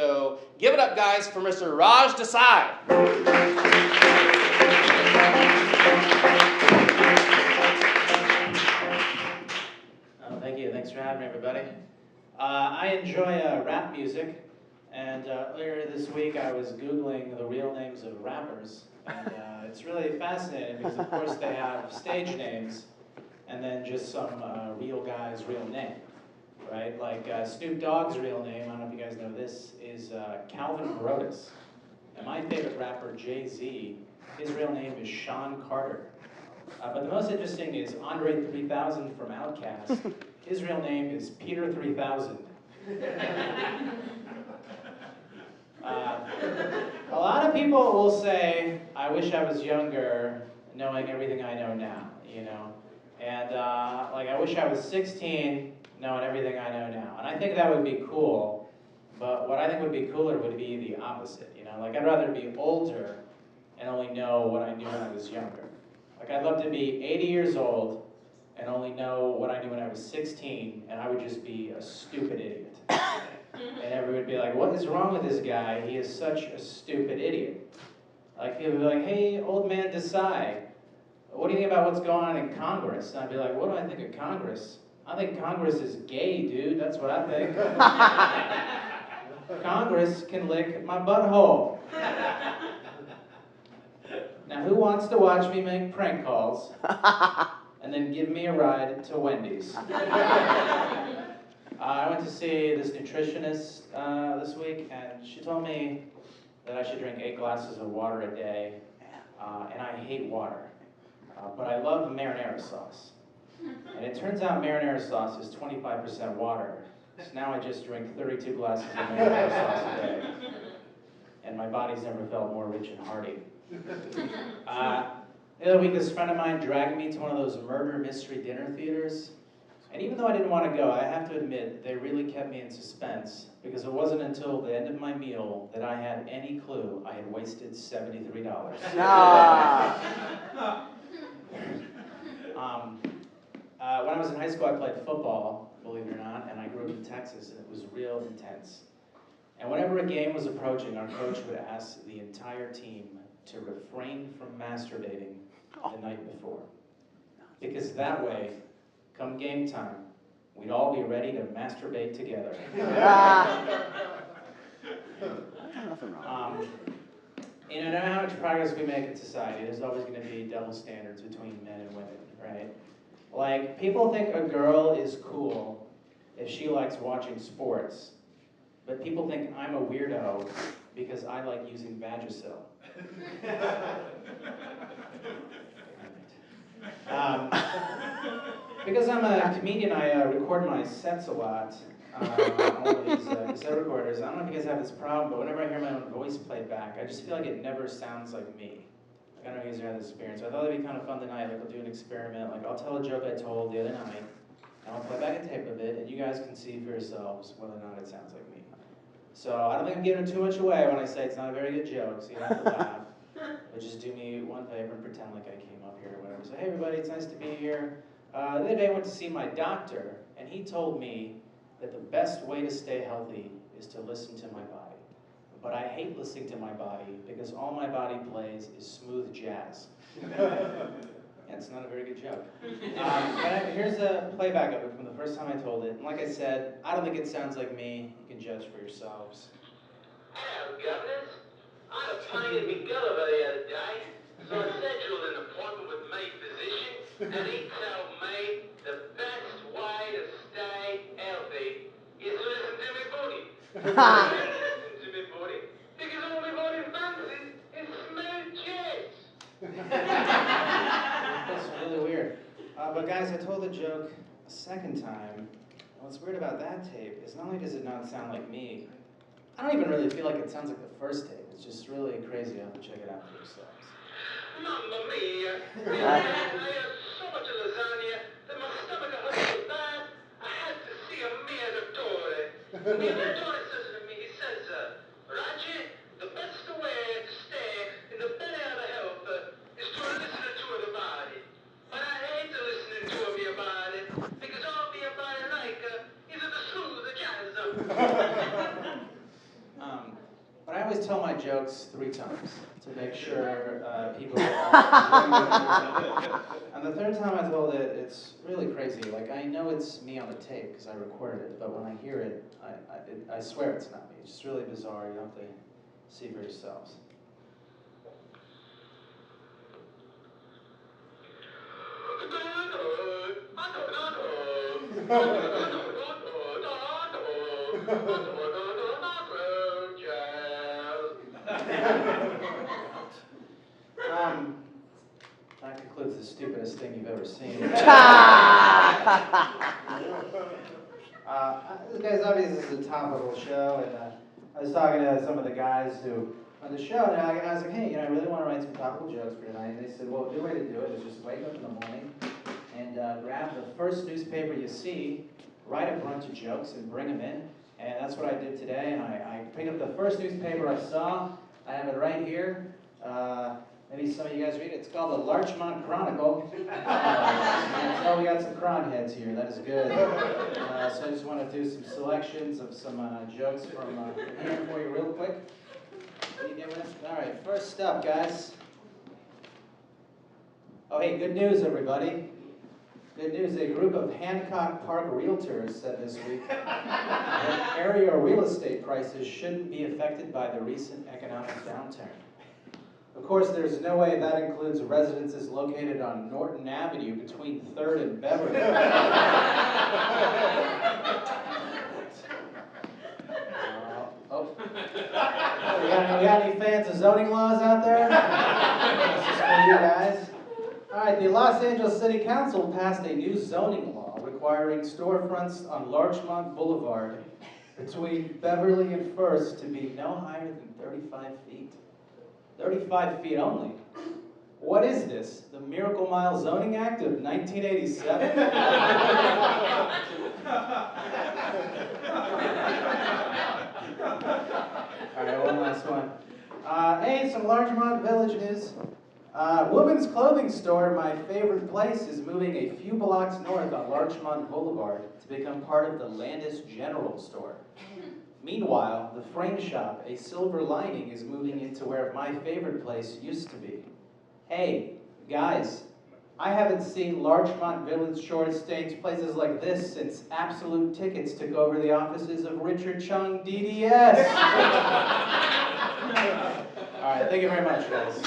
So give it up, guys, for Mr. Raj Desai. Thank you. Thanks for having me, everybody. I enjoy rap music, and earlier this week I was Googling the real names of rappers, and it's really fascinating because, of course, they have stage names and then just some real guy's real name, right? Like Snoop Dogg's real name, I don't know if you guys know this, is Calvin Barotis. And my favorite rapper, Jay-Z, his real name is Sean Carter. But the most interesting is Andre 3000 from Outkast. His real name is Peter 3000. A lot of people will say, I wish I was younger, knowing everything I know now, you know? And like, I wish I was 16, knowing everything I know now. And I think that would be cool, but what I think would be cooler would be the opposite, you know? Like, I'd rather be older and only know what I knew when I was younger. Like, I'd love to be 80 years old and only know what I knew when I was 16, and I would just be a stupid idiot. And everyone would be like, what is wrong with this guy? He is such a stupid idiot. Like, people would be like, hey, old man Desai, what do you think about what's going on in Congress? And I'd be like, what do I think of Congress? I think Congress is gay, dude. That's what I think. Congress can lick my butthole. Now, who wants to watch me make prank calls and then give me a ride to Wendy's? I went to see this nutritionist this week, and she told me that I should drink 8 glasses of water a day, and I hate water. But I love marinara sauce. And it turns out marinara sauce is 25% water. So now I just drink 32 glasses of marinara sauce a day. And my body's never felt more rich and hearty. The other week, this friend of mine dragged me to one of those murder mystery dinner theaters. And even though I didn't want to go, I have to admit, they really kept me in suspense, because it wasn't until the end of my meal that I had any clue I had wasted $73. When I was in high school, I played football, believe it or not, and I grew up in Texas, and it was real intense. And whenever a game was approaching, our coach would ask the entire team to refrain from masturbating the night before. Because that way, come game time, we'd all be ready to masturbate together. You know, no matter how much progress we make in society, there's always going to be double standards between men and women, right? Like, people think a girl is cool if she likes watching sports, but people think I'm a weirdo because I like using Vagisil. Because I'm a comedian, I record my sets a lot on one of these cassette recorders. I don't know if you guys have this problem, but whenever I hear my own voice played back, I just feel like it never sounds like me. Like, I don't know if you guys have this experience. So I thought it'd be kind of fun tonight. Like, we'll do an experiment. Like, I'll tell a joke I told the other night, and I'll play back a tape of it, and you guys can see for yourselves whether or not it sounds like me. So I don't think I'm giving too much away when I say it's not a very good joke, so you don't have to laugh. But just do me one favor and pretend like I came up here or whatever. So, hey everybody, it's nice to be here. The other day I went to see my doctor, and he told me that the best way to stay healthy is to listen to my body. But I hate listening to my body because all my body plays is smooth jazz. And it's not a very good joke. But here's a playback of it from the first time I told it. And like I said, I don't think it sounds like me. You can judge for yourselves. Hello, governors. I had a pain in my gulliver the other day, so I scheduled an appointment with my physician, and he told me the best way to stay healthy is to listen to my body. I listen to my body because all my body fancies is smooth jazz. That's really weird. But guys, I told the joke a second time. And what's weird about that tape is not only does it not sound like me, I don't even really feel like it sounds like the first tape. It's just really crazy. You'll have to check it out for yourselves. Mamma mia! I had so much lasagna that my stomach hurt so bad I had to see a mio dottore. Mio dottore says to me, he says, Raji, the best way to stay in the belly of the health is to listen to the body. But I hate to listen to your body because all your body like is the smooth jazz. tell my jokes 3 times to make sure people And the third time I told it, it's really crazy. Like, I know it's me on the tape because I recorded it, but when I hear it, I swear it's not me. It's just really bizarre. You have to see for yourselves. That concludes the stupidest thing you've ever seen. This guy's obviously this is a topical show, and I was talking to some of the guys who on the show, and I was like, hey, I really want to write some topical jokes for tonight. And they said, well, a good way to do it is just wake up in the morning and grab the first newspaper you see, write a bunch of jokes, and bring them in. And that's what I did today. And I picked up the first newspaper I saw. I have it right here. Maybe some of you guys read it. It's called the Larchmont Chronicle. So we got some cronheads here. That is good. So I just want to do some selections of some jokes from here for you real quick. Can you get with us? All right, first up, guys. Oh, hey, good news, everybody. Good news. A group of Hancock Park realtors said this week that area real estate prices shouldn't be affected by the recent economic downturn. Of course, there's no way that includes residences located on Norton Avenue between 3rd and Beverly. We got any fans of zoning laws out there? This is for you guys. All right, the Los Angeles City Council passed a new zoning law requiring storefronts on Larchmont Boulevard between Beverly and First to be no higher than 35 feet. 35 feet only. What is this? The Miracle Mile Zoning Act of 1987? All right, one last one. Hey, some Larchmont Village news. Women's clothing store, My Favorite Place, is moving a few blocks north on Larchmont Boulevard to become part of the Landis General Store. Meanwhile, the Frame Shop, a Silver Lining, is moving into where My Favorite Place used to be. Hey, guys, I haven't seen Larchmont Village short stage places like this since Absolute Tickets took over the offices of Richard Chung DDS. All right, thank you very much, guys.